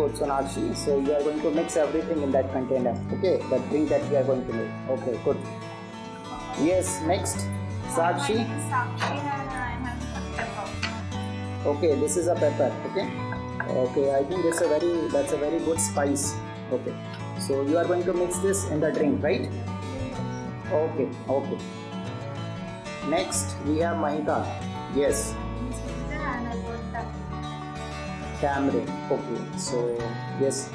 good, Sonakshi. So you are going to mix everything in that container. Okay, the drink that we are going to make. Okay, good. Yes, next, Sakshi. My name is Sakshi and I am having pepper. Okay, this is a pepper. Okay. Okay, I think that's a very good spice. Okay. So you are going to mix this in the drink, right? Okay, okay. Next we have Mahika. Yes. And I got Tamarind. Okay. So yes,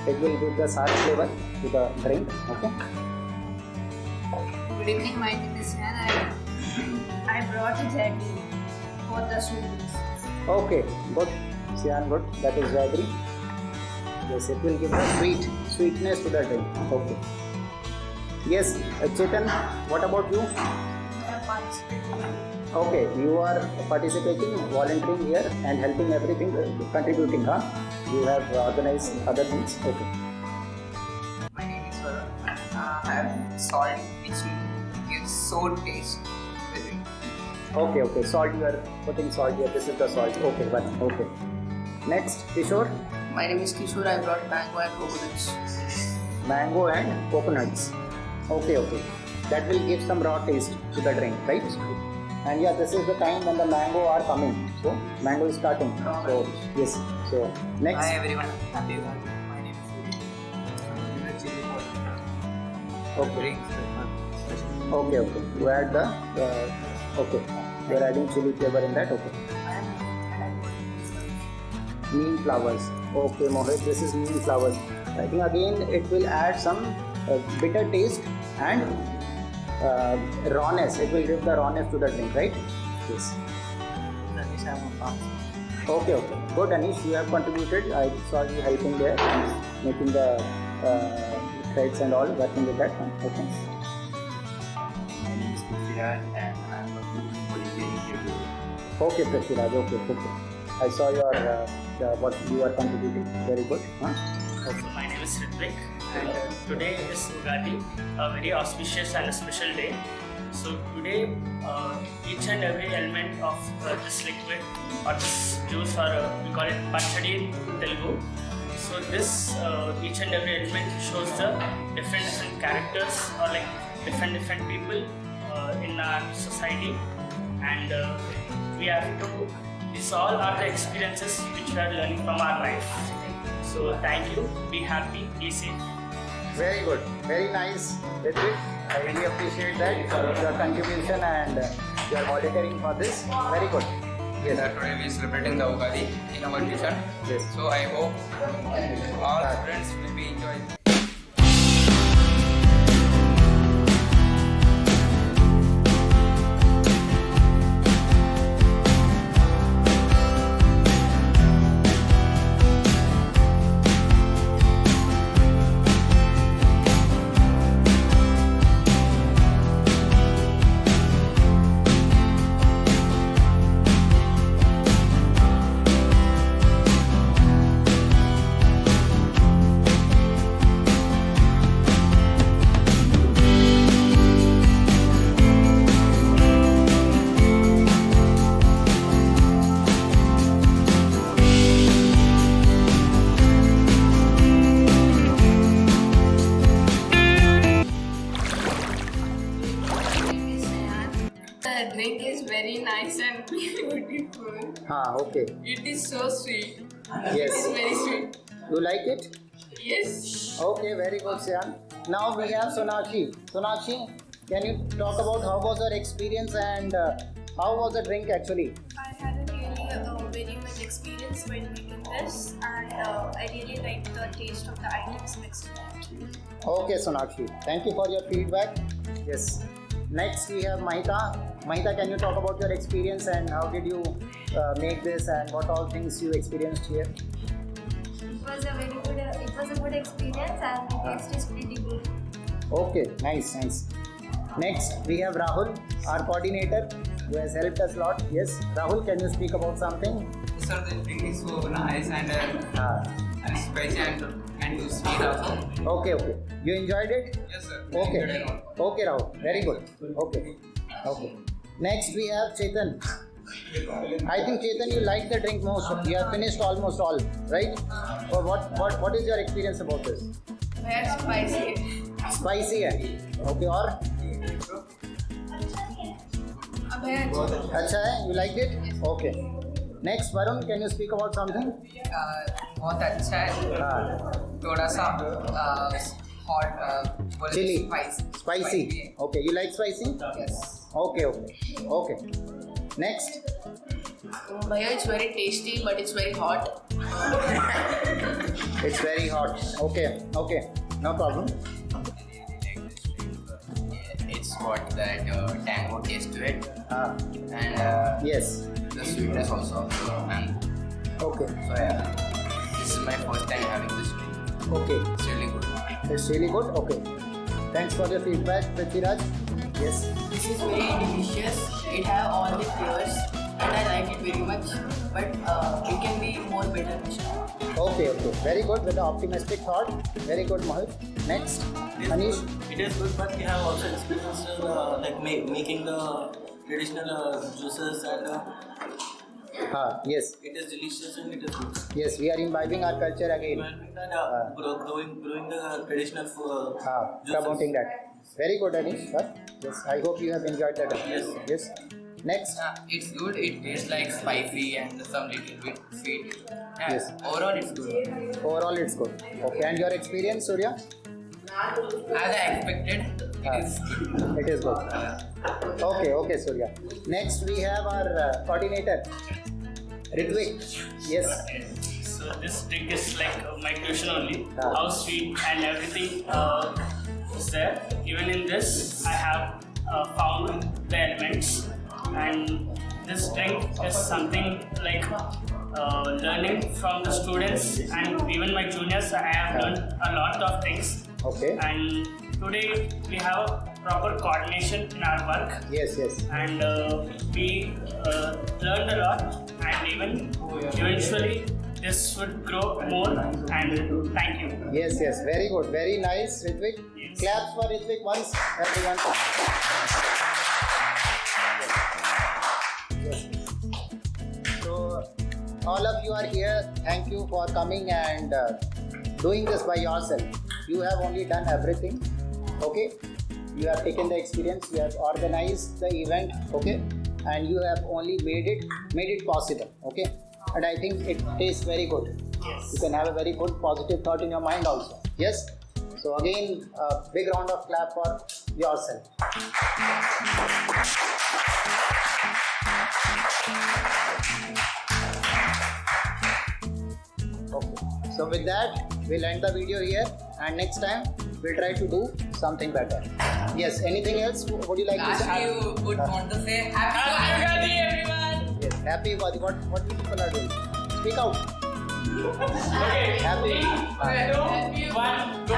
it will give the sour flavor to the drink. Okay. Good evening, my name is Hannah. I brought a jaggery for the students. Okay, good. Sian, good. That is jaggery. Yes, it will give the sweetness to the drink. Okay. Yes, Chetan, what about you? Okay, you are participating, volunteering here and helping everything, contributing, huh? You have organized other things. Okay. My name is Varun. I have salt which gives sour taste. Okay, okay. Salt, you are putting salt here. This is the salt. Okay, but okay. Next, Kishore. My name is Kishore. I brought mango and coconuts. Mango and coconuts. Okay, okay. That will give some raw taste to the drink, right? And yeah, this is the time when the mango are coming. So, mango is starting. So, yes. So, next. Hi everyone. Happy Ugadi. My name is Chili Okay. Okay, okay. You add the, okay. You are adding chili flavor in that, okay. Neem flowers. Okay, Mohit, this is neem flowers. I think again it will add some bitter taste and rawness. It will give the rawness to the drink, right? Yes. Okay, okay. Good, Anish. You have contributed. I saw you helping there and making the threads and all, working with that. Okay. My name is Prithviraj and I am working volunteering here. Okay, Prithviraj. Okay, okay. I saw your what you are contributing. Very good. Huh? So my name is Ritvik and today is Ugadi, a very auspicious and a special day. So today each and every element of this liquid or this juice, or we call it pachadi in Telugu. So this each and every element shows the different characters or like different people in our society, and we have to, these all are the experiences which we are learning from our life. So thank you, be happy, be safe. Very good. Very nice, Ritvik. I really appreciate that, your contribution and your volunteering for this. Very good. Yes. Today we are celebrating the Ugadi in our tuition. Yes. So I hope all students will be enjoying. The drink is very nice and beautiful. Okay. It is so sweet. It Yes. is very sweet. You like it? Yes. Okay, very good, Sian. Now we have Sonakshi. Sonakshi, can you talk about how was your experience and how was the drink actually? I had a really very much experience when making this, and I really liked the taste of the items mixed. Okay, Sonakshi. Thank you for your feedback. Yes. Next we have Mahita. Mahita, can you talk about your experience and how did you make this and what all things you experienced here? It was a very good. It was a good experience, and the taste is pretty good. Okay, nice, nice. Next we have Rahul, our coordinator, who has helped us a lot. Yes, Rahul, can you speak about something? Sir, the drink is so nice and spicy and too sweet also. Okay, okay. You enjoyed it? Yes, sir. Okay. Enjoyed a lot. Okay, Rahul. Very good. Okay. Okay. Next we have Chetan. I think Chetan, you like the drink most. You have finished almost all, right? Or what is your experience about this? Very spicy. Spicy है. Okay, और? अच्छा है? You liked it? Okay. Next, Varun, can you speak about something? बहुत अच्छा है. हाँ. थोड़ा सा hot. Chili. Spicy. Okay, you like spicy? Yes. Okay. Next. Bhaiya, it's very tasty, but it's very hot. It's very hot. Okay. No problem. It's got that tango taste to it, Ah, and yes. the sweetness also of the mango. Okay. So yeah, this is my first time having this drink. Okay. It's really good. It's really good. Okay. Thanks for your feedback, Prithviraj. Yes. This is very delicious. It have all the flavors, and I like it very much. But it can be more better. Okay. Very good with the optimistic thought. Very good, Mohit. Next, Anish. It is good, but we have also experienced making the traditional juices, and Yes. it is delicious and it is good. Yes, we are imbibing our culture again. And growing the traditional juices. Promoting that. Very good, Anish. Yes, I hope you have enjoyed that. Yes. Next. It's good. It tastes like spicy and some little bit sweet. Yeah, Yes. Overall, it's good. Overall, it's good. Okay, and your experience, Surya? As I expected, it is good. It is good. Okay, Surya. Next, we have our coordinator, Ritvik. Yes. So this drink is like my tuition only. Ah. How sweet and everything is there. Even in this, I have found the elements, and this drink is something like learning from the students and even my juniors. I have learned a lot of things. Okay. And today we have a proper coordination in our work. Yes. And we learned a lot, and even eventually this would grow more. And thank you. Yes. Very good. Very nice, Ritvik. Yes. Claps for Ritvik once, everyone. Yes. So, all of you are here. Thank you for coming and doing this by yourself. You have only done everything. Okay. You have taken the experience. You have organized the event. Okay. And you have only made it possible. Okay. And I think it tastes very good. Yes. You can have a very good positive thought in your mind also. Yes. So again, a big round of clap for yourself. Okay. So with that, we'll end the video here, and next time we'll try to do something better. Yes. Anything else? Would you like to say? Lastly, you would want to say Happy Ugadi, everyone! Yes. Happy Ugadi. What you people are doing? Speak out. Okay. Happy. Happy. 1, go.